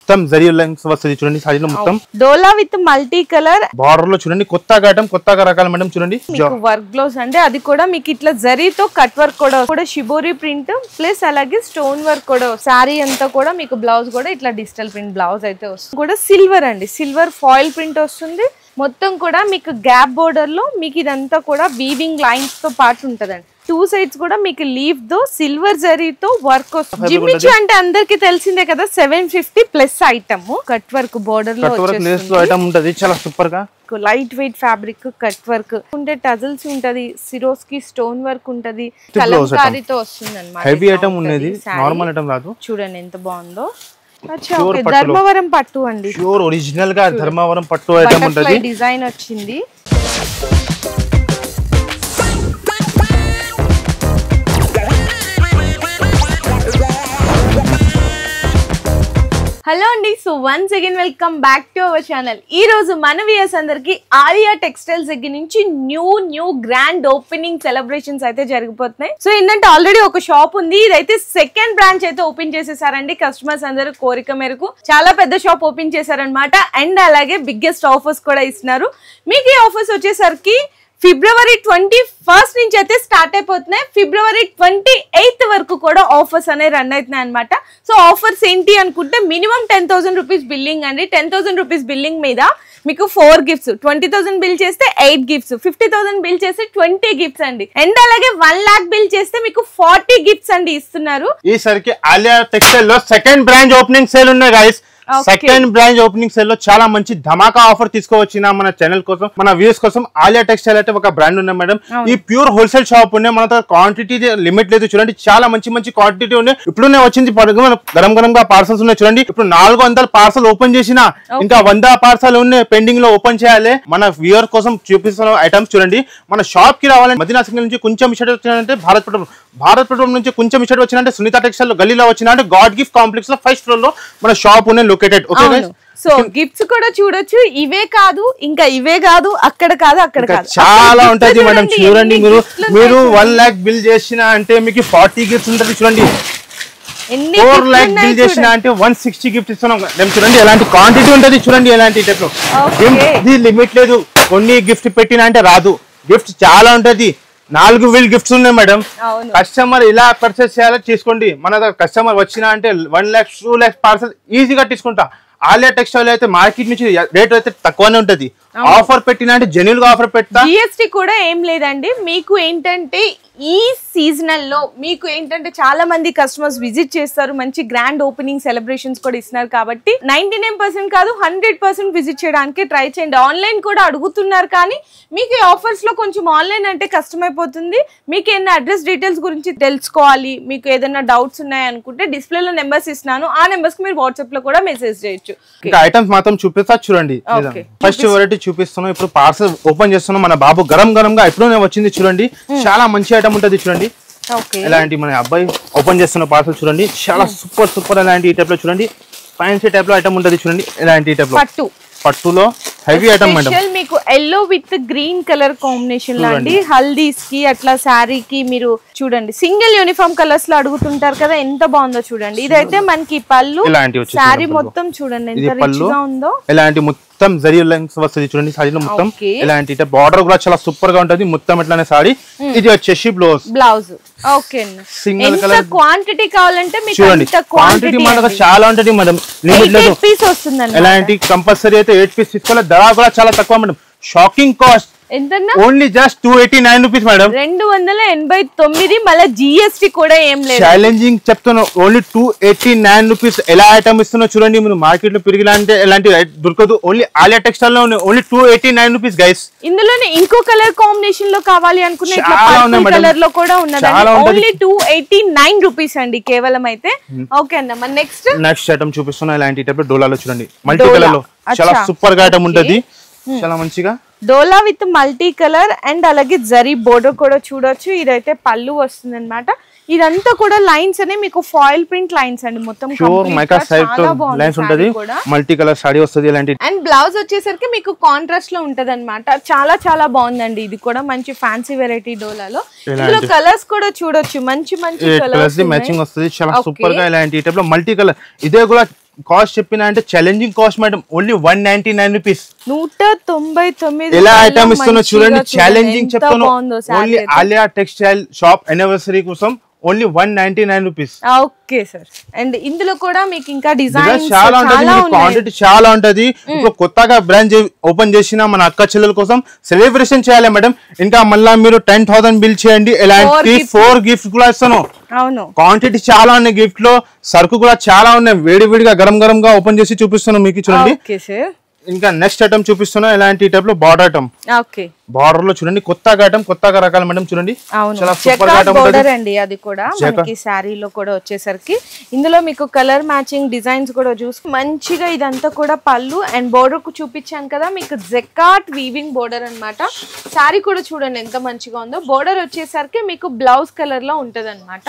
మొత్తం జరీ లైన్స్ వస్తది చూడండి సారీలో మొత్తం డోలా విత్ మల్టీ కలర్ బార్డర్ లో చూడండి కొత్తగా ఐటమ్ కొత్తగా రకాల మేడం చూడండి మీకు వర్క్ బ్లౌజ్ అంటే అది కూడా మీకు ఇట్లా జరీతో కట్ వర్క్ కూడా షిబోరి ప్రింట్ ప్లస్ అలాగే స్టోన్ వర్క్ కూడా సారీ అంతా కూడా మీకు బ్లౌజ్ కూడా ఇట్లా డిజిటల్ ప్రింట్ బ్లౌజ్ అయితే వస్తుంది కూడా సిల్వర్ అండి సిల్వర్ ఫాయిల్ ప్రింట్ వస్తుంది మొత్తం కూడా మీకు గ్యాప్ బోర్డర్ లో మీకు ఇదంతా కూడా వీవింగ్ లైన్స్ తో పాటు ఉంటదండి టూ సైడ్స్ కూడా మీకు లీఫ్ తో సిల్వర్ జరీతో వర్క్ వస్తుంది జిమ్మిచు అంటే అందరికి తెలిసిందే కదా 750 plus item cut work border లో వచ్చేస్తుంది చాలా సూపర్ గా light weight fabric cut work ఉంటే టజల్స్ ఉంటది సిరోస్కి స్టోన్ వర్క్ ఉంటది కలంకారీతో వస్తుంది అన్నమాట హెవీ ఐటమ్ ఉన్నది నార్మల్ ఐటమ్ రాదు చూడండి ఎంత బాగుందో ధర్మవరం పట్టు అండి ప్యూర్ ఒరిజినల్ గా ధర్మవరం పట్టు ఐటమ్ ఉంటది డిజైన్ వచ్చింది హలో అండి so once again welcome back to our channel ఈ రోజు మన వ్యూయర్స్ అందరికి ఆలియా టెక్స్టైల్స్ దగ్గర నుంచి న్యూ గ్రాండ్ ఓపెనింగ్ సెలబ్రేషన్స్ అయితే జరిగిపోతున్నాయి సో ఏంటంటే ఆల్రెడీ ఒక షాప్ ఉంది ఇదైతే సెకండ్ బ్రాంచ్ అయితే ఓపెన్ చేసేసారండి కస్టమర్స్ అందరూ కోరిక మేరకు చాలా పెద్ద షాప్ ఓపెన్ చేశారనమాట అండ్ అలాగే బిగ్గెస్ట్ ఆఫర్స్ కూడా ఇస్తున్నారు మీకు ఈ ఆఫర్స్ వచ్చేసరికి ఫిబ్రవరి 21 నుంచి అయితే స్టార్ట్ అయిపోతున్నాయి ఫిబ్రవరి 28 వరకు కూడా ఆఫర్స్ అనేవి రన్ అవుతున్నాయి అనమాట సో ఆఫర్స్ ఏంటి అనుకుంటే మినిమం 10,000 రూపీస్ బిల్లింగ్ అండి 10,000 రూపీస్ బిల్లింగ్ మీద మీకు 4 గిఫ్ట్స్ 20,000 బిల్ చేస్తే 8 గిఫ్ట్స్ 50,000 బిల్ చేస్తే 20 గిఫ్ట్స్ అండి అండ్ అలాగే 1 lakh బిల్ చేస్తే మీకు 40 గిఫ్ట్స్ అండి ఇస్తున్నారు ఈసారికి ఆలియా టెక్స్టైల్ లో సెకండ్ బ్రాంచ్ ఓపెనింగ్ సేల్ ఉన్నాయి guys second branch opening sale లో చాలా మంచి ధమాకా ఆఫర్ తీసుకువచ్చిన మన ఛానల్ కోసం మన వ్యూస్ కోసం ఆలియా టెక్స్టైల్ అయితే ఒక బ్రాండ్ ఉన్నాయి మేడం ఈ ప్యూర్ హోల్సేల్ షాప్ ఉన్నాయి మన క్వాంటిటీ లిమిట్ లేదు చూడండి చాలా మంచి క్వాంటిటీ ఉన్నాయి ఇప్పుడు వచ్చింది గరం గా పార్సల్స్ ఉన్నాయి చూడండి ఇప్పుడు 400 పార్సల్ ఓపెన్ చేసిన ఇంకా 100 పార్సల్ ఉన్నాయి పెండింగ్ లో ఓపెన్ చేయాలి మన వ్యూయర్ కోసం చూపిస్తున్న ఐటమ్స్ చూడండి మన షాప్ కి రావాలంటే మదీనా సింగిల్ నుంచి కొంచెం ఇష్టం వచ్చినంటే భారత్ పెట్రోల్ నుంచి కొంచెం ఇష్టం వచ్చినంటే సునీత టెక్స్టైల్ లో గల్లీలో వచ్చినంటే గాడ్ గిఫ్ట్ కాంప్లెక్స్ లో ఫస్ట్ ఫ్లోర్ లో మన షాప్ ఉన్నాయి located okay guys so gifts కూడా చూడొచ్చు ఇవే కాదు ఇంకా ఇవే కాదు అక్కడ కాదు చాలా ఉంటది మేడం చూడండి మీరు 1 lakh బిల్ చేసిన అంటే మీకు 40 గిఫ్ట్స్ ఉంటది చూడండి 4 lakh బిల్ చేసిన అంటే 160 గిఫ్ట్ ఇస్తున్నాం మేము చూడండి ఎలాంటి క్వాంటిటీ ఉంటది చూడండి ఎలాంటి టైప్ లో ఇది లిమిట్ లేదు కొన్ని గిఫ్ట్ పెట్టినా అంటే రాదు గిఫ్ట్ చాలా ఉంటది 4 వీల్ గిఫ్ట్స్ ఉన్నాయి మేడం కస్టమర్ ఇలా పర్చేస్ చేయాలో తీసుకోండి మన దగ్గర కస్టమర్ వచ్చినా అంటే 1 lakh 2 lakh పార్సల్ ఈజీగా తీసుకుంటా ఆలియా టెక్స్టైల్ అయితే మార్కెట్ నుంచి రేట్ అయితే తక్కువనే ఉంటది ఆఫర్ పెట్టినా అంటే జెన్యూన్ గా ఆఫర్ పెట్టా జిఎస్టీ కూడా ఏం లేదండి మీకు ఏంటంటే ఈ సీజనల్ లో మీకు ఏంటంటే చాలా మంది కస్టమర్స్ విజిట్ చేస్తారు మంచి గ్రాండ్ ఓపెనింగ్ సెలబ్రేషన్స్ కూడా ఇస్తున్నారు కాబట్టి 99% కాదు 100% విజిట్ చేయడానికి ట్రై చేయండి ఆన్లైన్ కూడా అడుగుతున్నారు కానీ మీకు ఈ ఆఫర్స్ లో కొంచెం ఆన్లైన్ అంటే కష్టం అయిపోతుంది మీకు ఏదైనా అడ్రస్ డీటెయిల్స్ గురించి తెలుసుకోవాలి మీకు ఏదైనా డౌట్స్ ఉన్నాయి అనుకుంటే డిస్ప్లేలో నెంబర్స్ ఇస్తున్నాను ఆ నెంబర్స్ కి మీరు వాట్సాప్ లో కూడా మెసేజ్ చేయొచ్చు ఇంకా ఐటమ్స్ మాత్రం చూపిస్తా చూడండి ఫస్ట్ వెరైటీ చూపిస్తున్నాం ఇప్పుడు పార్సల్ ఓపెన్ చేస్తున్నాం మన బాబు గరం గా ఎప్పుడూ వచ్చింది చూడండి చాలా మంచి ఐటమ్ ఉంటది చూడండి ఇలాంటి మన అబ్బాయి ఓపెన్ చేస్తున్న పార్సల్ చూడండి చాలా సూపర్ ఇలాంటి ఈ టైప్ లో చూడండి ఫ్యాన్సీ టైప్ లో ఐటమ్ ఉంటది చూడండి ఇలాంటి టైప్ లో పట్టులో హెవీ ఐటమ్ మేడం మీకు yellow with green colour combination లో అండి హల్దీస్ కి అట్లా శారీకి మీరు చూడండి సింగిల్ యూనిఫామ్ కలర్స్ లో అడుగుతుంటారు కదా ఎంత బాగుందో చూడండి ఇదైతే మనకి పళ్ళు శారీ మొత్తం చూడండి ఎంత రిచ్ గా ఉందో ఇలాంటి మొత్తం జరీ లైన్స్ వస్తది చూడండి సారీలో మొత్తం ఇలాంటి బార్డర్ కూడా చాలా సూపర్ గా ఉంటది మొత్తం ఇట్లానే సారీ ఇది వచ్చేసి blouse okay single colour quantity కావాలంటే మీకు అంత క్వాంటిటీ మనకు చాలా ఉంటది మేడం లిమిట్ లేదు పీస్ వస్తుందండి ఇలాంటి కంపల్సరీ అయితే 8 పీస్ తీసుకోవాలి ధర కూడా చాలా తక్కువ మేడం షాకింగ్ కాస్ట్ ఎంతన్నా ఓన్లీ జస్ట్ 289 రూపీస్ మేడం 289 మళ్ళీ జిఎస్టీ కూడా ఏం లేదు ఛాలెంజింగ్ చెప్తున్నా ఓన్లీ 289 రూపీస్ ఎలా ఐటమ్ ఇస్తున్నా చూడండి మీరు మార్కెట్ లో పెరిగిలా అంటే ఎలాంటి దొరకదు ఓన్లీ ఆలియా టెక్స్టైల్ లో ఓన్లీ 289 రూపీస్ గైస్ ఇందులోనే ఇంకో కలర్ కాంబినేషన్ లో కావాలి అనుకునే కలర్ లో కూడా ఉన్నదండి ఓన్లీ 289 రూపీస్ అండి కేవలం అయితే ఓకే అన్న మన నెక్స్ట్ ఐటమ్ చూపిస్తున్నా ఇలాంటి టైప్ డోలాలో చూడండి మల్టీ కలర్ లో చాలా సూపర్ గా ఐటమ్ ఉంటది చాలా మంచిగా డోలా విత్ మల్టీ కలర్ అండ్ అలాగే జరీ బోర్డర్ కూడా చూడొచ్చు ఇదైతే పళ్ళు వస్తుంది అనమాట ఇదంతా కూడా లైన్స్ అనే మీకు ఫాయిల్ ప్రింట్ లైన్స్ అండి మొత్తం లైన్స్ ఉంటది మల్టీ కలర్ సారీ వస్తుంది ఇలాంటి అండ్ బ్లౌజ్ వచ్చేసరికి మీకు కాంట్రాస్ట్ లో ఉంటది అనమాట చాలా బాగుందండి ఇది కూడా మంచి ఫ్యాన్సీ వెరైటీ డోలాలో ఇందులో కలర్స్ కూడా చూడొచ్చు మంచి కలర్స్ మ్యాచింగ్ వస్తుంది చాలా సూపర్ గా ఇలాంటి టైప్ లో మల్టీ కలర్ ఇదే కూడా కాస్ట్ చెప్పిన అంటే challenging cost madam only 199 rupees 199 ఎలా ఐటమ్ ఇస్తున్నా చూడండి ఛాలెంజింగ్ చెప్తాను only Aliya textile shop anniversary కోసం only 199 rupees okay sir and ఇందులో కూడా మీకు ఇంకా డిజైన్స్ చాలా ఉంటది క్వాంటిటీ చాలా ఉంటది ఇప్పుడు కొత్తగా బ్రాంచ్ ఓపెన్ చేసిన మన అక్క చెల్లెల కోసం సెలబ్రేషన్ చేయాలి మేడం ఇంకా మళ్ళీ మీరు 10,000 బిల్ చేయండి ఇలాంటి 4 గిఫ్ట్స్ కూడా ఇస్తాను అవును క్వాంటిటీ చాలా ఉన్నాయి గిఫ్ట్ లో సరుకు కూడా చాలా ఉన్నాయి వేడి వేడిగా గరం గరంగా ఓపెన్ చేసి చూపిస్తాను మీకు చూడండి ఓకే సార్ ఇంకా నెక్స్ట్ ఐటమ్ చూపిస్తున్నా ఇలాంటి టైప్ లో బార్డర్ ఐటమ్ ఓకే బార్డర్ లో చూడండి కొత్తగా ఐటమ్ కొత్తగా రకాల మేడం చూడండి చాలా సూపర్ గా ఐటమ్ ఉంటది అండి అది కూడా మనకి సారీలో కూడా వచ్చేసరికి ఇందులో మీకు కలర్ మ్యాచింగ్ డిజైన్స్ కూడా చూసి మంచిగా ఇదంతా కూడా పళ్ళు అండ్ బోర్డర్ కు చూపించాను కదా మీకు జెకాట్ వీవింగ్ బోర్డర్ అన్నమాట సారీ కూడా చూడండి ఎంత మంచిగా ఉందో బోర్డర్ వచ్చేసరికి మీకు బ్లౌజ్ కలర్ లో ఉంటదన్నమాట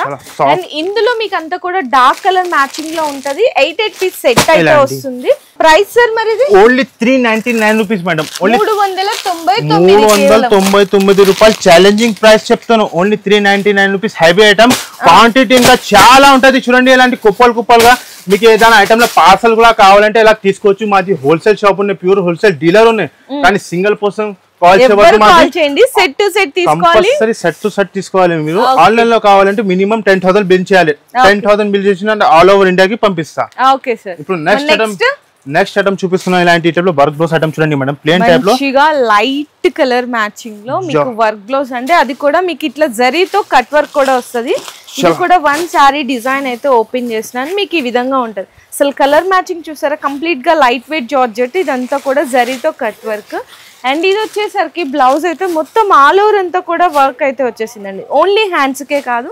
అండ్ ఇందులో మీకు అంతా కూడా డార్క్ కలర్ మ్యాచింగ్ లో ఉంటది 8 పీస్ సెట్ అయితే వస్తుంది ప్రైస్ సార్ మరి ఇది ఓన్లీ 399 రూపీస్ మేడం ఓన్లీ 399 రూపాయలు ఛాలెంజింగ్ ప్రైస్ చెప్తాను only 399 rupees heavy item quantity ఇంకా చాలా ఉంటది చూడండి ఇలాంటి కుప్పలుగా మీకు ఏదైనా ఐటమ్ లో పార్సల్ కూడా కావాలంటే ఇలా తీసుకోవచ్చు మాది హోల్సేల్ షాప్ ఉన్నాయి ప్యూర్ హోల్సేల్ డీలర్ ఉన్నాయి కానీ సింగిల్ పర్సన్ కాల్ చేయండి సెట్ టు సెట్ తీసుకోవాలి సెట్ టు సెట్ తీసుకోవాలి మీరు ఆన్లైన్ లో కావాలంటే మినిమం 10,000 బిల్ చేయాలి 10,000 బిల్ చేసిన ఆల్ ఓవర్ ఇండియాకి పంపిస్తా ఓకే సార్ ఇప్పుడు నెక్స్ట్ ఐటమ్ చూపిస్తున్నా ఇలాంటి టైప్ లో వర్క్ బ్లౌజ్ ఐటమ్ చూడండి మేడం ప్లేన్ టైప్ లో మంచిగా లైట్ కలర్ మ్యాచింగ్ లో మీకు వర్క్ బ్లౌజ్ అంటే అది కూడా మీకు ఇట్లా జరీతో కట్ వర్క్ కూడా వస్తది ఇది కూడా వన్ సారీ డిజైన్ అయితే ఓపెన్ చేసినాను మీకు ఈ విధంగా ఉంటది అసలు కలర్ మ్యాచింగ్ చూసారా కంప్లీట్ గా లైట్ వెయిట్ జార్జెట్ ఇదంతా కూడా జరీతో కట్ వర్క్ అండ్ ఇది వచ్చేసరికి బ్లౌజ్ అయితే మొత్తం ఆల్ ఓవర్ అంతా కూడా వర్క్ అయితే వచ్చేసిందండి ఓన్లీ హ్యాండ్స్ కే కాదు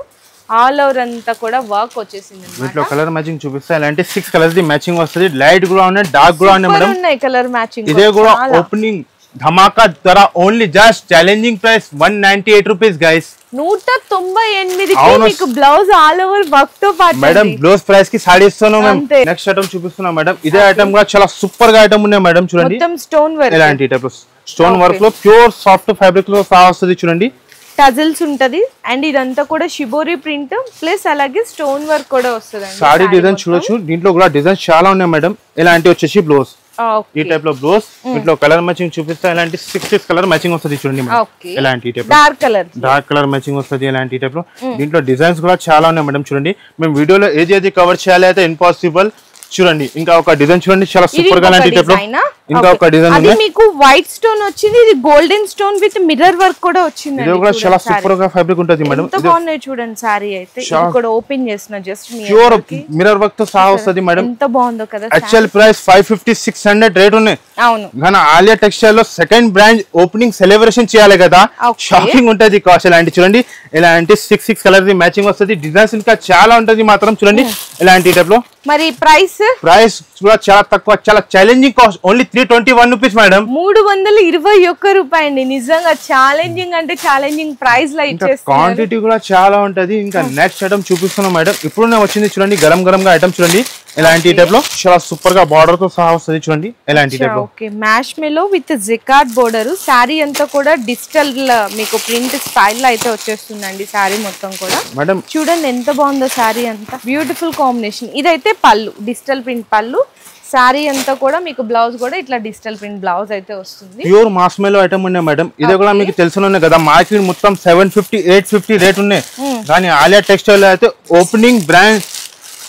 ఆల్ ఓవర్ అంతా కూడా వర్క్ వచ్చేసింది వీటిలో కలర్ మ్యాచింగ్ చూపిస్తా ఇలాంటి 6 కలర్స్ ది మ్యాచింగ్ వస్తది లైట్ కూడా ఉన్నాయి డార్క్ కూడా ఉన్నాయి మేడం ఉన్నాయి కలర్ మ్యాచింగ్ ఇదే కూడా ఓపెనింగ్ ధమాకా ధర only just challenging price 198 rupees guys 198 కి మీకు బ్లౌజ్ ఆల్ ఓవర్ వర్క్ తో పాటు మేడం బ్లౌజ్ ప్రైస్ కి సారీ ఇస్తాను మేము నెక్స్ట్ ఐటమ్ చూపిస్తున్నా మేడం ఇదే ఐటమ్ కూడా చాలా సూపర్ గా ఐటమ్ ఉన్నాయి మేడం చూడండి మొత్తం స్టోన్ వర్క్ ఇలాంటి టైప్ స్టోన్ వర్క్ లో ప్యూర్ సాఫ్ట్ ఫ్యాబ్రిక్ లో వస్తది చూడండి టజిల్స్ ఉంటది అండ్ ఇదంతా కూడా షిబోరి ప్రింట్ ప్లస్ అలాగే స్టోన్ వర్క్ కూడా వస్తదండి సారీ డిజైన్ చూడొచ్చు దీంట్లో కూడా డిజైన్స్ చాలా ఉన్నాయి మేడం ఇలాంటి వచ్చేసి బ్లౌజ్ ఈ టైప్ లో బ్లౌజ్ దీంట్లో కలర్ మ్యాచింగ్ చూపిస్తా ఇలాంటి 6 కలర్ మ్యాచింగ్ వస్తది చూడండి మేడం ఇలాంటి టైప్ డార్క్ కలర్ మ్యాచింగ్ వస్తది ఇలాంటి టైప్ లో దీంట్లో డిజైన్స్ కూడా చాలా ఉన్నాయి మేడం చూడండి మేము వీడియోలో ఏది కవర్ చేయాలి అయితే ఇంపాసిబుల్ చూడండి ఇంకా ఒక డిజైన్ చూడండి చాలా సూపర్ గా లాంటి టైప్ లో ఇంకా ఒక డిజైన్ ఉంది మీకు వైట్ స్టోన్ వచ్చింది ఇది golden stone with mirror work కూడా వచ్చింది ఇది కూడా చాలా సూపర్ గా ఫ్యాబ్రిక్ ఉంటది మేడం ఎంత బాగుంది చూడండి సారీ అయితే ఇది కూడా ఓపెన్ చేస్తున్నా జస్ట్ ప్యూర్ మిర్రర్ వర్క్ తో సహా వస్తది మేడం ఎంత బాగుందో కదా యాక్చువల్ ప్రైస్ 550 600 రేట్ ఉన్నాయి అవును కానీ ఆలియా టెక్స్టైల్ లో సెకండ్ బ్రాంచ్ ఓపెనింగ్ సెలబ్రేషన్ చేయాలి కదా షాపింగ్ ఉంటది కాస్ట్ ఇలాంటి చూడండి ఇలాంటి 6 కలర్ ది మ్యాచింగ్ వస్తది డిజైన్స్ ఇంకా చాలా ఉంటది మాత్రం చూడండి ఇలాంటి టైప్ లో మరి ప్రైస్ కూడా చాలా తక్కువ చాలా challenging cost only 321 rupees madam 321 రూపాయలు అండి నిజంగా ఛాలెంజింగ్ అంటే ఛాలెంజింగ్ ప్రైస్ లో ఇచ్చేస్తున్నారు క్వాంటిటీ కూడా చాలా ఉంటది ఇంకా నెక్స్ట్ ఐటమ్ చూపిస్తున్నాం మేడం ఇప్పుడు నేను వచ్చింది చూడండి గరం గరం గా ఐటమ్ చూడండి ఇలాంటి టైప్ లో చాలా సూపర్ గా బార్డర్ తో సహా వస్తది చూడండి ఇలాంటి టైప్ లో okay marshmallow with jacquard border sari అంతా కూడా డిజిటల్ మీకు ప్రింట్ స్టైల్ లో అయితే వచ్చేస్తుందండి సారీ మొత్తం కూడా మేడం చూడండి ఎంత బాగుందో సారీ అంతా బ్యూటిఫుల్ కాంబినేషన్ ఇదైతే పళ్ళు డిజిటల్ ప్రింట్ పళ్ళు సారీ అంతా కూడా మీకు బ్లౌజ్ కూడా ఇట్లా డిజిటల్ ప్రింట్ బ్లౌజ్ అయితే వస్తుంది ప్యూర్ మాస్ మెలో ఐటమ్ ఉన్నాయి మేడం ఇదే కూడా మీకు తెలుసునే కదా మార్కెట్ మొత్తం 750 850 రేట్ ఉన్నాయి కానీ ఆలియా టెక్స్టైల్ అయితే ఓపెనింగ్ బ్రాండ్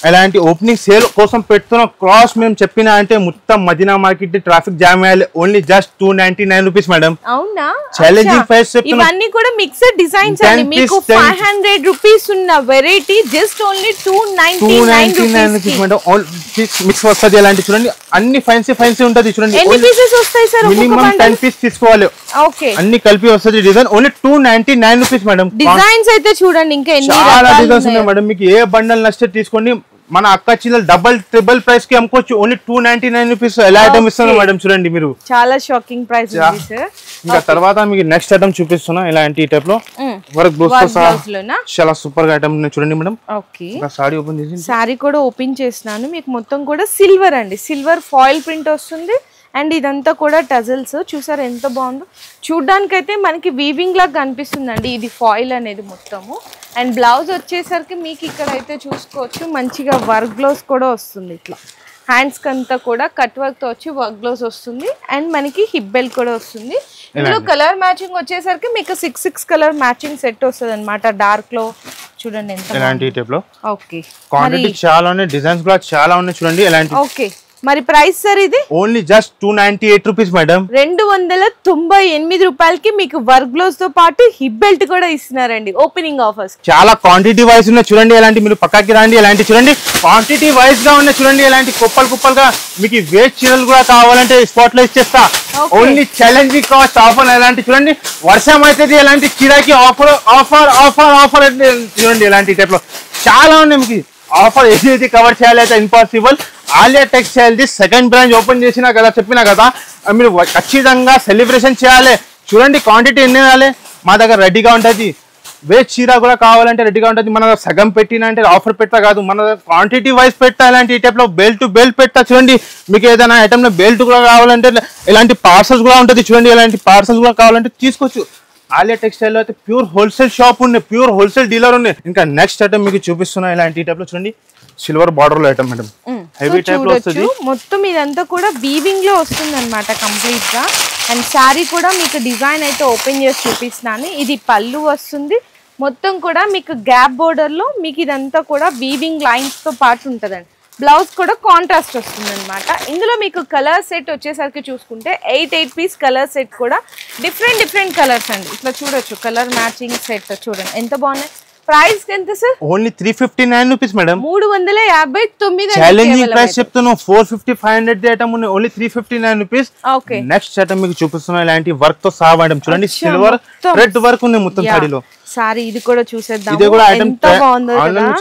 ఇలాంటి ఓపెనింగ్ సేల్ కోసం పెడుతున్న క్రాస్ మేము చెప్పినా అంటే మొత్తం మదీనా మార్కెట్ ట్రాఫిక్ జామ్ అయ్యాలి ఓన్లీ జస్ట్ 299 రూపీస్ మేడం అవునా ఛాలెంజింగ్ ప్రైస్ ఇవన్నీ కూడా మిక్స్డ్ డిజైన్స్ అండి మీకు 500 రూపీస్ ఉన్న variety just only 299 rupees madam mix వస్తది ఇలాంటి చూడండి అన్ని ఫ్యాన్సీ ఉంటది చూడండి ఎన్ని పీసెస్ వస్తాయి సార్ మినిమం 10 పీస్ తీసుకోవాలి ఓకే అన్ని కలిపి వస్తది design only 299 rupees madam designs అయితే చూడండి ఇంకా ఎన్ని చాలా డిజైన్స్ ఉన్నాయి మేడం మీకు ఏ బండల్ నచ్చితే తీసుకోండి మన అక్క చిల్లలు డబుల్ ట్రిపుల్ ప్రైస్ కి అమ్ముకోవచ్చు ఓన్లీ 299 రూపీస్ ఎలా ఐటమ్ ఇస్తాను మేడం చూడండి మీరు చాలా షాకింగ్ ప్రైస్ ఉంది సార్ ఇంకా తర్వాత మీకు నెక్స్ట్ ఐటమ్ చూపిస్తున్నా ఇలాంటి టైప్ లో వర్క్ బ్లౌజ్ తో సహా చాలా సూపర్ గా ఐటమ్ చూడండి మేడం ఓకే సారీ ఓపెన్ చేసి సారీ కూడా ఓపెన్ చేసినాను మీకు మొత్తం కూడా సిల్వర్ అండి సిల్వర్ ఫాయిల్ ప్రింట్ వస్తుంది అండ్ ఇదంతా కూడా టజల్స్ చూసారు ఎంత బాగుందో చూడ్డానికైతే మనకి వీవింగ్ లాగా కనిపిస్తుందండి ఇది ఫాయిల్ అనేది మొత్తము అండ్ బ్లౌజ్ వచ్చేసరికి మీకు ఇక్కడ అయితే చూసుకోవచ్చు మంచిగా వర్క్ బ్లౌజ్ కూడా వస్తుంది ఇట్లా హ్యాండ్స్ కంతా కూడా కట్ వర్క్ తో వచ్చి వర్క్ గ్లోవ్స్ వస్తుంది అండ్ మనకి హిప్ బెల్ట్ కూడా వస్తుంది. ఇందులో కలర్ మ్యాచింగ్ వచ్చేసరికి మీకు 6 కలర్ మ్యాచింగ్ సెట్ వస్తుంది అనమాట. డార్క్ లో చూడండి ఎంత ఇలాంటి టైప్ లో. ఓకే క్వాంటిటీ చాలా ఉన్నాయి, డిజైన్స్ కూడా చాలా ఉన్నాయి చూడండి ఇలాంటి. ఓకే మరి ప్రైస్ సార్ ఇది ఓన్లీ జస్ట్ 298 రూపీస్ మేడం. 298 రూపాయలకి మీకు వర్క్ గ్లోవ్స్ తో పాటు హిప్ బెల్ట్ కూడా ఇస్తున్నారండి. ఓపెనింగ్ ఆఫర్స్ చాలా క్వాంటిటీ వైస్ ఉన్నాయి చూడండి. ఇలాంటి మీరు పక్కకి రండి, ఇలాంటి చూడండి క్వాంటిటీ వైస్ గా ఉన్నాయి చూడండి. ఇలాంటి కుప్పలుగా మీకు వేస్ట్ చీరలు కూడా కావాలంటే స్పాట్ లో ఇచ్చేస్తా. Only challenging cost offer. ఇలాంటి చూడండి వర్షం అయితే ఇలాంటి చీరకి ఆఫర్ ఆఫర్ ఆఫర్ ఆఫర్ అంటే చూడండి ఇలాంటి టైప్ లో చాలా ఉన్నాయి. మీకు ఆఫర్ ఏదైతే కవర్ చేయాలి అయితే impossible. Alia textile the second branch open చేసినా కదా, చెప్పినా కదా, మీరు ఖచ్చితంగా సెలబ్రేషన్ చేయాలి. చూడండి క్వాంటిటీ ఎన్ని వేయాలి, మా దగ్గర రెడీగా ఉంటుంది. వేస్ట్ చీర కూడా కావాలంటే రెడీగా ఉంటుంది. మన సగం పెట్టినా అంటే ఆఫర్ పెట్టా కాదు, మన క్వాంటిటీ వైజ్ పెట్టా. ఇలాంటి ఈ టైప్లో బెల్ట్ టు బెల్ట్ పెట్టా చూడండి. మీకు ఏదైనా ఐటమ్లో బెల్ట్ కూడా కావాలంటే ఇలాంటి పార్సల్స్ కూడా ఉంటుంది చూడండి. ఇలాంటి పార్సల్స్ కూడా కావాలంటే తీసుకోవచ్చు. ఆలియా టెక్స్టైల్ లో అయితే ప్యూర్ హోల్సేల్ షాప్ ఉన్నాయి, ప్యూర్ హోల్సేల్ డీలర్ ఉన్నాయి. ఇంకా నెక్స్ట్ ఐటమ్ మీకు చూపిస్తున్నా ఇలాంటి టైప్ లో చూడండి. సిల్వర్ బార్డర్ లో ఐటమ్ మేడం, హెవీ టైప్ లో వస్తుంది. మొత్తం ఇదంతా కూడా వీవింగ్ లో వస్తుంది అనమాట కంప్లీట్ గా. అండ్ శారీ కూడా మీకు డిజైన్ అయితే ఓపెన్ చేసి చూపిస్తున్నాను. ఇది పళ్ళు వస్తుంది, మొత్తం కూడా మీకు గ్యాప్ బోర్డర్ లో మీకు ఇదంతా కూడా వీవింగ్ లైన్స్ తో పాటు ఉంటదండి. బ్లౌజ్ కూడా కాంట్రాస్ట్ వస్తుంది అనమాట. ఇందులో మీకు కలర్ సెట్ వచ్చేసరికి చూసుకుంటే 8 పీస్ కలర్ సెట్ కూడా డిఫరెంట్ కలర్స్ అండి. ఇట్లా చూడొచ్చు కలర్ మ్యాచింగ్ సెట్ చూడండి ఎంత బాగున్నాయి. ప్రైస్ ఎంత sir? Only 359 rupees madam. 359. Challenging price చెప్తున్నాను. 450 500 ఐటమ్ ఉన్నాయి, only 359 rupees. Okay next item మీకు చూపిస్తున్నా ఇలాంటి వర్క్ తో సహా మేడం. చూడండి సిల్వర్ థ్రెడ్ వర్క్ ఉంది మొత్తం సారీలో. సారీ ఇది కూడా చూసేద్దాం. ఇది కూడా ఐటమ్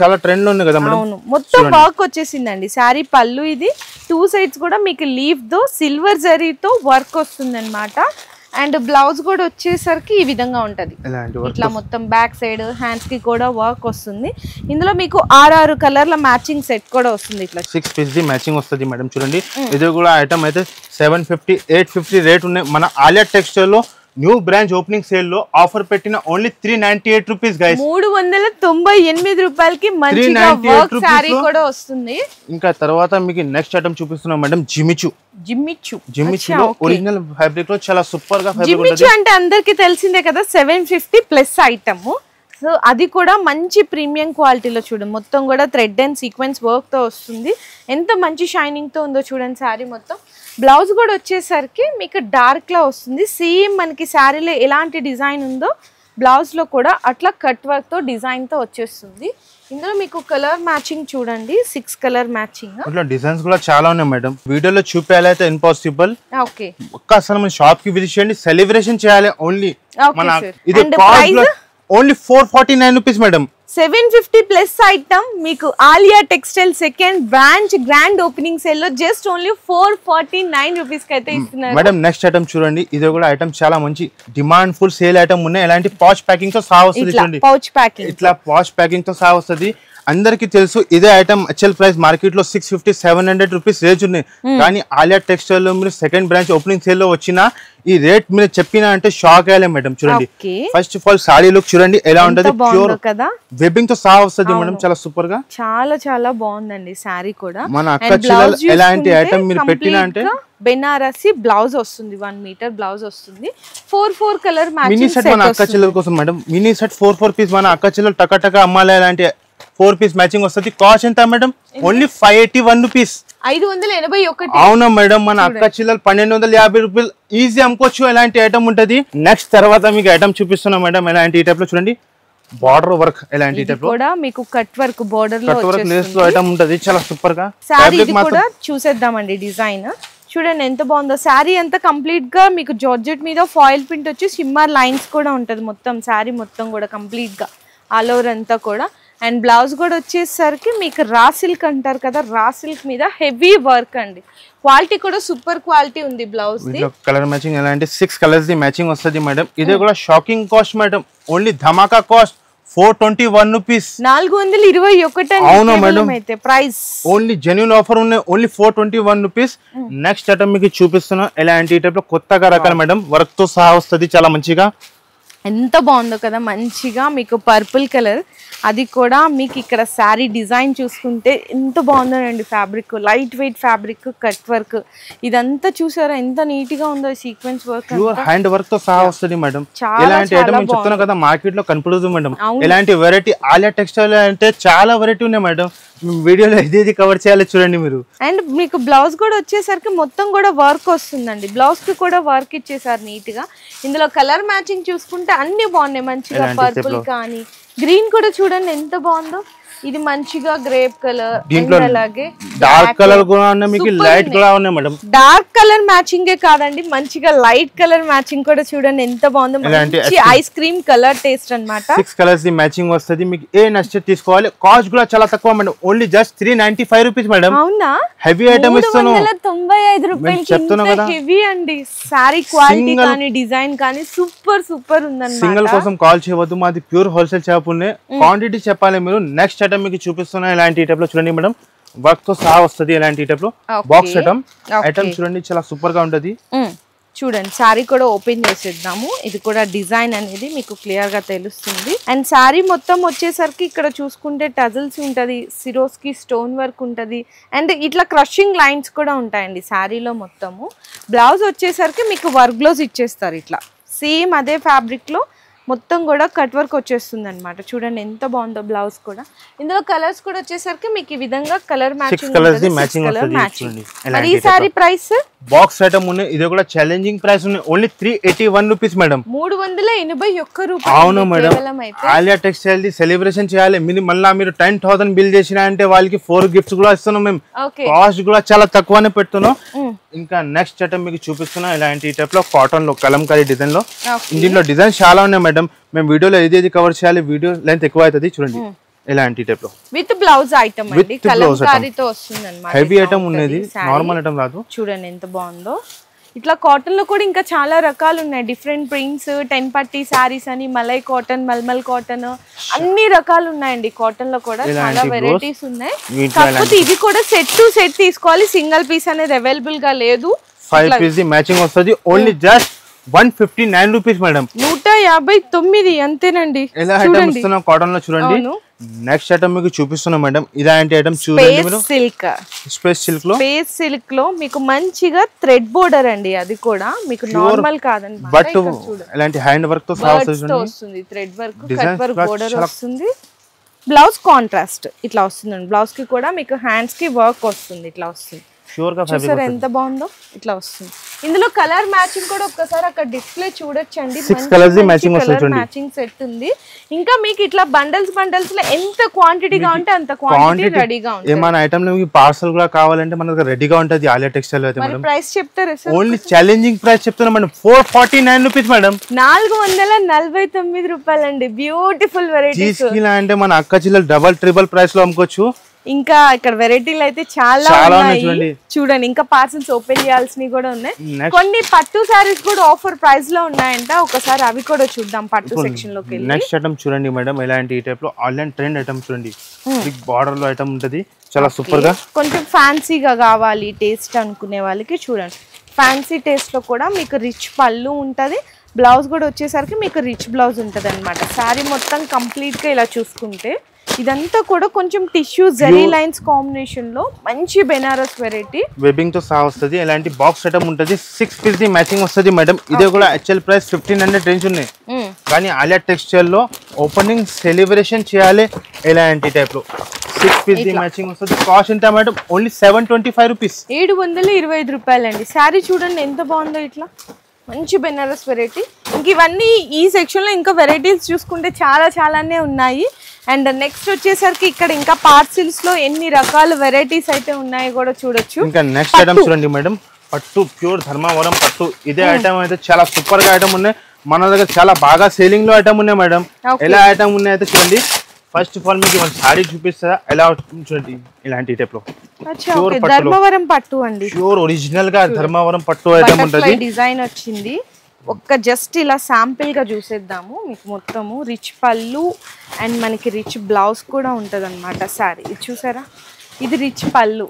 చాలా ట్రెండ్ లో ఉంది కదా మేడం. అవును మొత్తం వర్క్ వచ్చేసిందండి. సారీ పళ్ళు ఇది 2 సైడ్స్ కూడా మీకు లీఫ్ తో సిల్వర్ జరీతో వర్క్ వస్తుంది అనమాట. అండ్ బ్లౌజ్ కూడా వచ్చేసరికి ఈ విధంగా ఉంటది. ఇట్లా మొత్తం బ్యాక్ సైడ్ హ్యాండ్స్ కి కూడా వర్క్ వస్తుంది. ఇందులో మీకు 6 కలర్ల మ్యాచింగ్ సెట్ కూడా వస్తుంది. ఇట్లా 6 పీస్ ది మ్యాచింగ్ వస్తుంది మేడం. చూడండి ఇది కూడా ఐటమ్ అయితే 750 850 రేట్ ఉన్నాయి. మన ఆలియా టెక్స్టైల్ లో న్యూ బ్రాంచ్ ఓపెనింగ్ సేల్ లో ఆఫర్ పెట్టిన ఓన్లీ 398 రూపీస్ గైస్. 398 రూపాయలకి మంచిగా వర్క్ సారీ కూడా వస్తుంది. ఇంకా తర్వాత మీకు నెక్స్ట్ ఐటమ్ చూపిస్తున్నాం మేడం. జిమ్మిచు ఒరిజినల్ ఫ్యాబ్రిక్ లో చాలా సూపర్ గా ఫ్యాబ్రిక్ ఉంటుంది. జిమ్మిచు అంటే అందరికి తెలిసిందే కదా, 750 ప్లస్ ఐటమ్. సో అది కూడా మంచి ప్రీమియం క్వాలిటీలో చూడండి. మొత్తం కూడా థ్రెడ్ అండ్ సీక్వెన్స్ వర్క్ తో వస్తుంది. ఎంత మంచి షైనింగ్ తో ఉందో చూడండి శారీ మొత్తం. బ్లౌజ్ కూడా వచ్చేసరికి మీకు డార్క్ లా వస్తుంది. సేమ్ మనకి శారీలో ఎలాంటి డిజైన్ ఉందో బ్లౌజ్ లో కూడా అట్లా కట్ వర్క్ తో డిజైన్ తో వచ్చేస్తుంది. ఇందులో మీకు కలర్ మ్యాచింగ్ చూడండి 6 కలర్ మ్యాచింగ్. ఇట్లా డిజైన్స్ కూడా చాలా ఉన్నాయి మేడం. వీడియోలో చూపించాలైతే ఇంపాసిబుల్. ఓకే ఒక్కసారి మన షాప్ కి విజిట్ చేయండి, సెలబ్రేషన్ చేయాలి. ఓన్లీ మన ఇది only 449 rupees madam. 750 plus item మీకు Aliya textile second branch grand opening sale లో జస్ట్ ఓన్లీ 449 రూపీస్ కి అయితే ఇస్తున్నారు మేడం. నెక్స్ట్ ఐటమ్ చూడండి. ఇది కూడా ఐటమ్ చాలా మంచి డిమాండ్ ఫుల్ సేల్ ఐటమ్ ఉన్నాయి. ఎలాంటి పౌచ్ ప్యాకింగ్ తో సహా వస్తుంది చూడండి. పౌచ్ ప్యాకింగ్ ఇట్లా పౌచ్ ప్యాకింగ్ తో సహా వస్తుంది. అందరికి తెలుసు ఇదే ఐటమ్ యాక్చువల్ ప్రైస్ మార్కెట్ లో 650 700 రూపీస్ రేంజ్ ఉన్నాయి. కానీ ఆలియా టెక్స్టైల్ లో మీరు సెకండ్ బ్రాంచ్ ఓపెనింగ్ సేల్ లో వచ్చిన ఈ రేట్ మీరు చెప్పినా అంటే షాక్ అయ్యాలి మేడం. చూడండి first of all sorry look చూడండి ఎలా ఉంటది. ప్యూర్ వెబ్బింగ్ తో సహా వస్తుంది మేడం. చాలా సూపర్ గా చాలా బాగుందండి సారీ కూడా. మన అక్క చెల్లెలు ఎలాంటి ఐటమ్ మీరు పెట్టినా అంటే బెనారసి బ్లౌజ్ వస్తుంది, 1 మీటర్ బ్లౌజ్ వస్తుంది. 4 కలర్ మ్యాచింగ్ మినీ సెట్ మన అక్క చెల్లెల కోసం మేడం. మినీ సెట్ 4 పీస్ మన అక్క చెల్లెలు టక అమ్మాలి. అలాంటి 4 పీస్ మ్యాచింగ్ వస్తుంది. కాస్ట్ ఎంత మేడం? Only 581 rupees. 581. అవునా మేడం. మన అక్క చెల్లెలు 1250 రూపాయలు ఈజీ అమ్ముకోవచ్చు. ఎలాంటి ఐటమ్ ఉంటది. నెక్స్ట్ తర్వాత మీకు ఐటమ్ చూపిస్తున్నా మేడం. ఎలాంటి టైప్ లో చూడండి బార్డర్ వర్క్. ఎలాంటి టైప్ లో కూడా మీకు కట్ వర్క్ బోర్డర్ లో లేస్ లో ఐటమ్ ఉంటది. చాలా సూపర్ గా సారీ కూడా చూసేద్దామండి. డిజైన్ చూడండి ఎంత బాగుందో. శారీ అంతా కంప్లీట్ గా మీకు జార్జెట్ మీద ఫాయిల్ ప్రింట్ వచ్చి షిమ్మర్ లైన్స్ కూడా ఉంటది. మొత్తం శారీ మొత్తం కూడా కంప్లీట్ గా ఆల్ ఓవర్ అంతా కూడా. అండ్ బ్లౌజ్ కూడా వచ్చేసరికి మీకు రా సిల్క్ అంటారు కదా, రా సిల్క్ మీద హెవీ వర్క్ అండి. క్వాలిటీ కూడా సూపర్ క్వాలిటీ ఉంది. బ్లౌజ్ కలర్ మ్యాచింగ్ ఎలాంటి 6 కలర్స్ ది మ్యాచింగ్ వస్తుంది మేడం. ఇది కూడా షాకింగ్ కాస్ట్ మేడం. ఓన్లీ ధమాకా కాస్ట్ 421 రూపీస్. 421. అవునా మేడం. అయితే ప్రైస్ ఓన్లీ జెన్యూన్ ఆఫర్ ఉన్నాయి. Only 421 rupees. నెక్స్ట్ ఐటమ్ మీకు చూపిస్తున్నా. ఎలాంటి టైప్ లో కొత్తగా రకాల మేడం వర్క్ తో సహా వస్తుంది. చాలా మంచిగా ఎంత బాగుందో కదా, మంచిగా మీకు పర్పుల్ కలర్, అది కూడా మీకు ఇక్కడ శారీ డిజైన్ చూసుకుంటే ఎంత బాగుందో అండి. Fabric light weight fabric, cut work, ఇదంతా చూసారా ఎంత నీట్ గా ఉందో. Sequence work, pure hand work తో సహా వస్తుంది మేడం. ఇలాంటి ఐటమ్ నేను చెప్తున్నా కదా మార్కెట్ లో కనపడదు మేడం. ఇలాంటి వెరైటీ ఆలియా టెక్స్టైల్ అంటే చాలా వెరైటీ ఉన్నాయి మేడం. వీడియోలో ఇది కవర్ చేయాలి చూడండి మీరు. అండ్ మీకు బ్లౌజ్ కూడా వచ్చేసరికి మొత్తం కూడా వర్క్ వస్తుందండి. బ్లౌజ్ కి కూడా వర్క్ ఇచ్చేసారు నీట్ గా. ఇందులో కలర్ మ్యాచింగ్ చూసుకుంటే అన్ని బాగున్నాయి మంచిగా. పర్పుల్ కానీ గ్రీన్ కూడా చూడండి ఎంత బాగుందో. ఇది మంచిగా గ్రేప్ కలర్, అలాగే డార్క్ కలర్ కూడా ఉన్నాయి, మీకు లైట్ కూడా ఉన్నాయి మేడం. డార్క్ కలర్ మ్యాచింగ్ కాదండి, మంచిగా లైట్ కలర్ మ్యాచింగ్ కూడా చూడండి ఎంత బాగుందో. మంచి ఐస్ క్రీమ్ కలర్ టేస్ట్ అన్నమాట. 6 కలర్స్ ది మ్యాచింగ్ వస్తది. మీకు ఏ నచ్చితే తీసుకోవాలి. కాస్ట్ కూడా చాలా తక్కువ madam, only just 395 rupees madam. అవునా, హెవీ ఐటమ్ ఇస్తాను. 395 రూపాయలకి చెప్తున్నా కదా, హెవీ అండి. సారీ క్వాలిటీ కానీ డిజైన్ కానీ సూపర్ సూపర్ ఉందన్నమాట. సింగిల్ కోసం కాల్ చేయవద్దు, మాది ప్యూర్ హోల్సేల్ షాప్ ఉన్నాయి. క్వాంటిటీ చెప్పాలి మీరు. నెక్స్ట్ ఐటమ్ మీకు చూపిస్తున్నా ఇలాంటి టైప్ లో చూడండి మేడం, వర్క్ తో సహా వస్తది. ఇలాంటి టైప్ లో బాక్స్ ఐటమ్ చూడండి, చాలా సూపర్ గా ఉంటది. చూడండి సారీ కూడా ఓపెన్ చేసేద్దాము. ఇది కూడా డిజైన్ అనేది మీకు క్లియర్ గా తెలుస్తుంది. అండ్ సారీ మొత్తం వచ్చేసరికి ఇక్కడ చూసుకుంటే టజల్స్ ఉంటది, సిరోస్ కి స్టోన్ వర్క్ ఉంటది, అండ్ ఇట్లా క్రషింగ్ లైన్స్ కూడా ఉంటాయండి సారీలో మొత్తము. బ్లౌజ్ వచ్చేసరికి మీకు వర్క్ బ్లౌజ్ ఇచ్చేస్తారు ఇట్లా సేమ్ అదే ఫ్యాబ్రిక్ లో మొత్తం కూడా కట్ వర్క్ వచ్చేస్తుంది అనమాట. చూడండి ఎంత బాగుందో బ్లౌజ్ కూడా. ఇందులో కలర్స్ కూడా వచ్చేసరికి మీకు ఈ విధంగా కలర్ మ్యాచింగ్. మరి ఈ సారీ ప్రైస్ బాక్స్ ఐటమ్ ఉన్నాయి, ఇది కూడా ఛాలెంజింగ్ ప్రైస్ ఉన్నాయి, ఓన్లీ 381 రూపీస్ మేడం. 381 రూపాయలు. అవును madam, Alia textile the celebration చేయాలి. మళ్ళీ మీరు 10,000 బిల్ చేసినా అంటే వాళ్ళకి 4 గిఫ్ట్స్ కూడా ఇస్తున్నాం మేము. కాస్ట్ కూడా చాలా తక్కువనే పెడుతున్నాం. ఇంకా నెక్స్ట్ ఐటమ్ మీకు చూపిస్తున్నా ఇలాంటి టైప్ లో కాటన్ లో కలంకారీ డిజైన్ లో. దీంట్లో డిజైన్ చాలా ఉన్నాయి మేడం. మేము వీడియోలో ఏది కవర్ చేయాలి, వీడియో లెంత్ ఎక్కువ అవుతుంది. చూడండి ఇలాంటి టైప్ లో విత్ బ్లౌజ్ ఐటమ్ అండి, కలంకారీతో వస్తుంది అన్నమాట. హెవీ ఐటమ్ ఉన్నది, నార్మల్ ఐటమ్ రాదు. చూడండి ఎంత బాగుందో. ఇట్లా కాటన్ లో కూడా ఇంకా చాలా రకాలు ఉన్నాయి. డిఫరెంట్ ప్రింట్స్, 10 పట్టీ సారీస్ అని, మలై కాటన్, మల్మల్ కాటన్, అన్ని రకాలు ఉన్నాయండి. కాటన్ లో కూడా చాలా వెరైటీస్ ఉన్నాయి. కాకపోతే ఇది కూడా సెట్ టు సెట్ తీసుకోవాలి, సింగిల్ పీస్ అనేది అవైలబుల్ గా లేదు. 5 పీస్ మ్యాచింగ్ వస్తుంది, ఓన్లీ జస్ట్ 159 రూపీస్ మేడం. 159 అంతేనండి. ఎలా ఐటమ్ ఇస్తున్నాం కాటన్ లో చూడండి. నెక్స్ట్ ఐటమ్ మీకు చూపిస్తున్నా మేడం, ఇలాంటి ఐటమ్ చూడండి మీరు. స్పేస్ సిల్క్ లో మీకు మంచిగా థ్రెడ్ బోర్డర్ అండి, అది కూడా మీకు నార్మల్ కాదండి, బట్ ఇలాంటి హ్యాండ్ వర్క్ తో వస్తుంది. Thread work, cut work border వస్తుంది. బ్లౌజ్ కాంట్రాస్ట్ ఇట్లా వస్తుందండి. బ్లౌజ్ కి కూడా మీకు హ్యాండ్స్ కి వర్క్ వస్తుంది, ఇట్లా వస్తుంది. చూసారా ఎంత బాగుందో, ఇట్లా వస్తుంది. ఇందులో కలర్ మ్యాచింగ్ కూడా ఒక్కసారి అక్కడ డిస్ప్లే చూడొచ్చండి. 6 కలర్స్ మ్యాచింగ్ సెట్ ఉంది. ఇంకా మీకు ఇట్లా బండల్స్ లో ఎంత క్వాంటిటీగా ఉంటే అంత క్వాంటిటీ రెడీగా ఉంటుంది. ఏమైనా ఐటమ్ మీకు పార్సల్ కూడా కావాలంటే మనకు రెడీగా ఉంటది ఆలియా టెక్స్టైల్ అయితే మేడం. ప్రైస్ చెప్తారా సార్? ఓన్లీ ఛాలెంజింగ్ ప్రైస్ చెప్తున్నా మేడం, 449 రూపీస్ మేడం. 449 రూపాయలండి. Beautiful varieties. అంటే మన అక్క చిల్లలు డబల్ ట్రిపుల్ ప్రైస్ లో అమ్ముకోవచ్చు. ఇంకా ఇక్కడ వెరైటీలు అయితే చాలా ఉన్నాయి చూడండి. ఇంకా పార్సల్స్ ఓపెన్ చేయాల్సినవి కూడా ఉన్నాయి. కొన్ని పట్టు సారీస్ కూడా ఆఫర్ ప్రైస్ లో ఉన్నాయంట, ఒకసారి అవి కూడా చూద్దాం పట్టు సెక్షన్ లోకి వెళ్ళి. నెక్స్ట్ ఐటమ్ చూడండి మేడం, ఇలాంటి టైప్ లో ఆన్లైన్ ట్రెండ్ ఐటమ్ చూడండి. బిగ్ బార్డర్ లో ఐటమ్ ఉంటది, చాలా సూపర్ గా. కొంచెం ఫ్యాన్సీగా కావాలి టేస్ట్ అనుకునే వాళ్ళకి చూడండి, ఫ్యాన్సీ టేస్ట్ లో కూడా మీకు రిచ్ పళ్ళు ఉంటది. బ్లౌజ్ కూడా వచ్చేసరికి మీకు రిచ్ బ్లౌజ్ ఉంటది అనమాట. శారీ మొత్తం కంప్లీట్ గా ఇలా చూసుకుంటే ఇదంతా కూడా కొంచెం టిష్యూ జరీ లైన్స్ కాంబినేషన్ లో మంచి బెనారస్ వెరైటీ, వెబ్బింగ్ తో సహా వస్తది. ఇలాంటి బాక్స్ ఐటమ్ ఉంటది, 6 పీస్ ది మ్యాచింగ్ వస్తది మేడం. ఇదే కూడా యాక్చువల్ ప్రైస్ 1500 రేంజ్ ఉన్నాయి, కానీ ఆలియా టెక్స్టైల్ లో ఓపెనింగ్ సెలబ్రేషన్ చేయాలి. ఇలాంటి టైప్ లో 6 పీస్ ది మ్యాచింగ్ వస్తది. కాస్ట్ ఎంత మేడం? Only 725 rupees. 725 రూపాయలండి. శారీ చూడండి ఎంత బాగుందో, ఇట్లా మంచి బెనారస్ వెరైటీ. ఇంక ఇవన్నీ ఈ సెక్షన్ లో ఇంకా వెరైటీస్ చూసుకుంటే చాలానే ఉన్నాయి. అండ్ నెక్స్ట్ వచ్చేసరికి ఇక్కడ ఇంకా పార్సిల్స్ లో ఎన్ని రకాల వెరైటీస్ అయితే ఉన్నాయో కూడా చూడొచ్చు. ఇంకా నెక్స్ట్ ఐటమ్ చూడండి మేడం, పట్టు ప్యూర్ ధర్మవరం పట్టు. ఇదే ఐటమ్ అయితే చాలా సూపర్ గా ఐటమ్ ఉన్నాయి. మన దగ్గర చాలా బాగా సేలింగ్ లో ఐటమ్ ఉన్నాయి మేడం. ఎలా ఐటమ్ ఉన్నాయి అయితే చూడండి. ఫస్ట్ ఆఫ్ ఆల్ మీకు మన సారీ చూపిస్తా, ఎలా చూడండి ఇలాంటి టైప్ లో ధర్మవరం పట్టు అండి. ప్యూర్ ఒరిజినల్ గా ధర్మవరం పట్టు ఐటమ్ ఉంటుంది. డిజైన్ వచ్చింది. ఒక్క జస్ట్ ఇలా శాంపిల్ గా చూసేద్దాము. మీకు మొత్తము రిచ్ పళ్ళు అండ్ మనకి రిచ్ బ్లౌజ్ కూడా ఉంటది అనమాట. సారీ ఇది చూసారా, ఇది రిచ్ పళ్ళు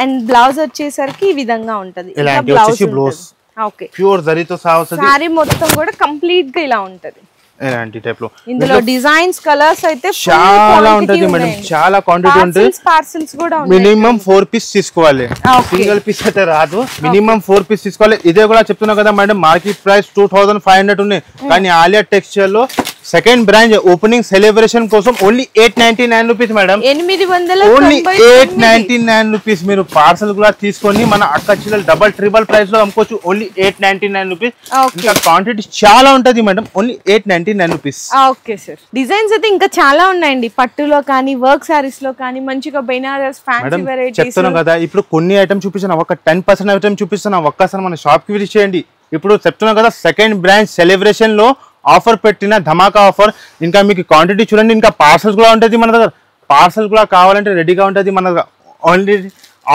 అండ్ బ్లౌజ్ వచ్చేసరికి ఈ విధంగా ఉంటది. ఓకే, ప్యూర్ జరీతో సహా వస్తది. సారీ మొత్తం కూడా కంప్లీట్ గా ఇలా ఉంటది. ఇలాంటి టైప్ లో ఇందులో డిజైన్స్ కలర్స్ అయితే చాలా ఉంటది మేడం, చాలా క్వాంటిటీ ఉంటుంది. పార్సల్స్ కూడా మినిమం 4 పీస్ తీసుకోవాలి, సింగిల్ పీస్ అయితే రాదు. మినిమం 4 పీస్ తీసుకోవాలి. ఇదే కూడా చెప్తున్నా కదా మేడం, మార్కెట్ ప్రైస్ 2500 ఉన్నాయి, కానీ ఆలియా టెక్స్టైల్ లో సెకండ్ బ్రాంచ్ ఓపెనింగ్ సెలబ్రేషన్ కోసం only 899 rupees madam. 899 only 899 rupees. మీరు పార్సల్ కూడా తీసుకొని మన అక్క చిల్లలు డబల్ ట్రిబల్ ప్రైస్ లో అమ్ముకోవచ్చు. Only 899 rupees. ఇంకా క్వాంటిటీ చాలా ఉంటది madam. Only 899 rupees. Okay sir. Designs అయితే ఇంకా చాలా ఉన్నాయండి, పట్టులో కానీ వర్క్ సారీస్ లో కానీ మంచిగా బెనారస్ ఫ్యాన్సీ వెరైటీస్. చెప్తున్నాం కదా, ఇప్పుడు కొన్ని ఐటమ్ చూపిస్తాను, ఒక 10% ఐటమ్ చూపిస్తాను. ఒక్కసారి మన షాప్ కి విజిట్ చేయండి. ఇప్పుడు చెప్తున్నాం కదా, సెకండ్ బ్రాంచ్ సెలబ్రేషన్ లో ఆఫర్ పెట్టిన ధమాకా ఆఫర్. ఇంకా మీకు క్వాంటిటీ చూడండి. ఇంకా పార్సల్స్ కూడా ఉంటుంది మన దగ్గర. పార్సల్ కూడా కావాలంటే రెడీగా ఉంటుంది మన దగ్గర. ఓన్లీ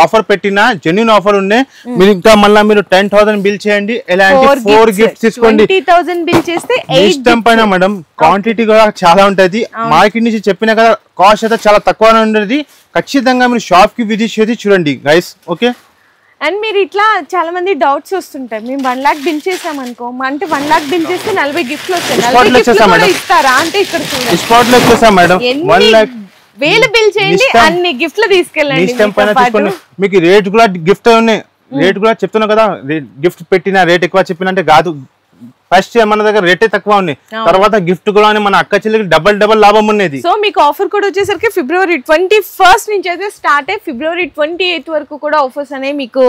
ఆఫర్ పెట్టిన జెన్యూన్ ఆఫర్ ఉన్నాయి. మీరు ఇంకా మళ్ళీ మీరు 10,000 బిల్ చేయండి, ఎలాంటి 4 గిఫ్ట్స్ తీసుకోండి. 20,000 బిల్ చేస్తే ఇష్టం పైన మేడం. క్వాంటిటీ కూడా చాలా ఉంటది. మార్కెట్ నుంచి చెప్పిన కదా, కాస్ట్ అయితే చాలా తక్కువనే ఉండేది. ఖచ్చితంగా మీరు షాప్ కి విజిట్ చేసి చూడండి గైస్. ఓకే. అండ్ మీరు ఇట్లా చాలా మంది డౌట్స్ వస్తుంటాయి, మేము 1 lakh బిల్ చేసాం అనుకో, అంటే 1 lakh బిల్ చేస్తే 40 గిఫ్ట్లు వస్తాయి. 40 గిఫ్ట్లు ఇస్తారా అంటే ఇక్కడ చూడండి, స్పాట్ లో ఇచ్చేసాం మేడం. 1 lakh వేలు బిల్ చేయండి, అన్ని గిఫ్ట్లు తీసుకెళ్ళండి. మీకు రేట్ కూడా గిఫ్ట్ ఉన్నాయి. రేట్ కూడా చెప్తున్నా కదా, గిఫ్ట్ పెట్టిన రేట్ ఎక్కువ చెప్పిన అంటే కాదు. ఫస్ట్ మన దగ్గర రేటే తక్కువ ఉన్నాయి, తర్వాత గిఫ్ట్ కూడా మన అక్క చెల్లికి డబల్ లాభం ఉన్నది. సో మీకు ఆఫర్ కూడా వచ్చేసరికి February 21st నుంచి అయితే స్టార్ట్ అయ్యి February 28th వరకు కూడా ఆఫర్స్ అనేవి మీకు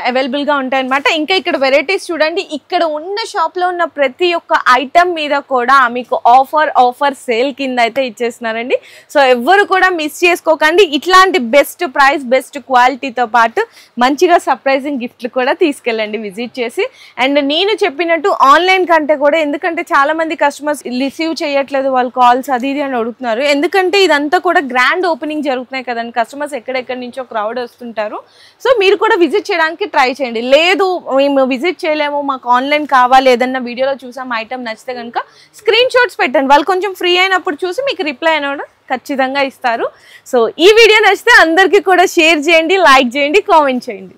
అవైలబుల్ గా ఉంటాయి అనమాట. ఇంకా ఇక్కడ వెరైటీస్ చూడండి, ఇక్కడ ఉన్న షాప్ లో ఉన్న ప్రతి ఒక్క ఐటమ్ మీద కూడా మీకు ఆఫర్ సేల్ కింద అయితే ఇచ్చేస్తున్నారండి. సో ఎవ్వరు కూడా మిస్ చేసుకోకండి. ఇట్లాంటి బెస్ట్ ప్రైస్ బెస్ట్ క్వాలిటీతో పాటు మంచిగా సర్ప్రైజింగ్ గిఫ్ట్లు కూడా తీసుకెళ్ళండి విజిట్ చేసి. అండ్ నేను చెప్పినట్టు ఆన్లైన్ కంటే కూడా, ఎందుకంటే చాలా మంది కస్టమర్స్ రిసీవ్ చేయట్లేదు వాళ్ళు కాల్స్ అది ఇది అని అడుగుతున్నారు. ఎందుకంటే ఇదంతా కూడా గ్రాండ్ ఓపెనింగ్ జరుగుతున్నాయి కదండి, కస్టమర్స్ ఎక్కడెక్కడి నుంచో క్రౌడ్ వస్తుంటారు. సో మీరు కూడా విజిట్ చేయడానికి ట్రై చేయండి. లేదు మేము విజిట్ చేయలేము, మాకు ఆన్లైన్ కావాలి, ఏదన్నా వీడియోలో చూసాం ఐటమ్ నచ్చితే కనుక స్క్రీన్ షాట్స్ పెట్టండి. వాళ్ళు కొంచెం ఫ్రీ అయినప్పుడు చూసి మీకు రిప్లై అయినా ఖచ్చితంగా ఇస్తారు. సో ఈ వీడియో నచ్చితే అందరికీ కూడా షేర్ చేయండి, లైక్ చేయండి, కామెంట్ చేయండి.